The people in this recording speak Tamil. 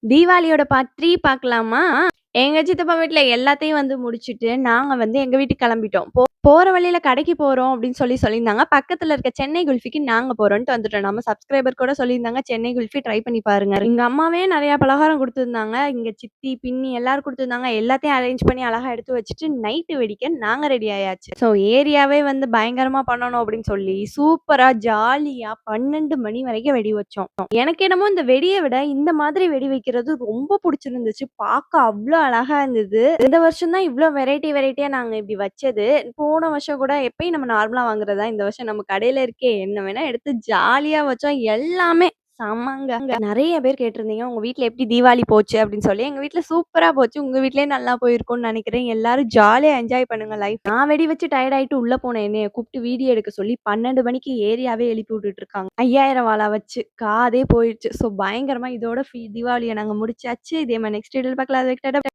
தீபாவளியோட பார்ட் 3 பார்க்கலாமா? எங்க சித்தப்பா வீட்ல எல்லாத்தையும் வந்து முடிச்சுட்டு, நாங்க வந்து எங்க வீட்டுக்கு கிளம்பிட்டோம். போற வழியில கடைக்கு போறோம் அப்படின்னு சொல்லியிருந்தாங்க. பக்கத்துல இருக்க சென்னை குல்ஃபிக்கு நாங்க போறோம்ன்ட்டு வந்துட்டோம். நம்ம சப்ஸ்கிரைபர் கூட சொல்லியிருந்தாங்க, சென்னை குல்ஃபி ட்ரை பண்ணி பாருங்க. எங்க அம்மாவே நெறைய பலகாரம் குடுத்துருந்தாங்க. இங்க சித்தி, பின்னி எல்லாரும் குடுத்துருந்தாங்க. எல்லாத்தையும் அரேஞ்ச் பண்ணி அழகா எடுத்து வச்சுட்டு, நைட்டு வெடிக்க நாங்க ரெடி ஆயாச்சு. ஏரியாவே வந்து பயங்கரமா பண்ணணும் அப்படின்னு சொல்லி, சூப்பரா ஜாலியா 12 மணி வரைக்கும் வெடி வச்சோம். எனக்கு என்னமோ இந்த வெடிய விட இந்த மாதிரி வெடி வைக்கிறது ரொம்ப புடிச்சிருந்துச்சு. பார்க்க அவ்ளோ அழகா இருந்தது. இந்த வருஷம் தான் இவ்ளோ வெரைட்டியா நாங்க இப்படி வச்சது. போன வருஷம் கூட எப்பயும் நம்ம நார்மலா வாங்குறது தான். இந்த வருஷம் நம்ம கடையில இருக்கே என்ன வேணா எடுத்து ஜாலியா வச்சோம். எல்லாமே செம்மங்க. நெறைய பேர் கேட்டிருந்தீங்க, "உங்க வீட்ல எப்படி தீபாவளி போச்சு?" அப்படின்னு சொல்லி. எங்க வீட்ல சூப்பரா போச்சு. உங்க வீட்லயும் நல்லா போயிருக்கும்னு நெனைக்கிறேன். எல்லாரும் ஜாலியா என்ஜாய் பண்ணுங்க லைஃப். நான் வெடி வச்சு டயர்ட் ஆயிட்டு உள்ள போன என்னைய கூப்பிட்டு வீடியோ எடுக்க சொல்லி 12 மணிக்கு ஏரியாவே எழுப்பி விட்டுட்டு இருக்காங்க. 5000 வாலா வச்சு. காதே போயிருச்சு. பயங்கரமா இதோட தீபாவளிய நாங்க முடிச்சாச்சு. இதே மாரி நெக்ஸ்ட் வீடியோல பார்க்கலாம். அது வரைக்கும் டாடா.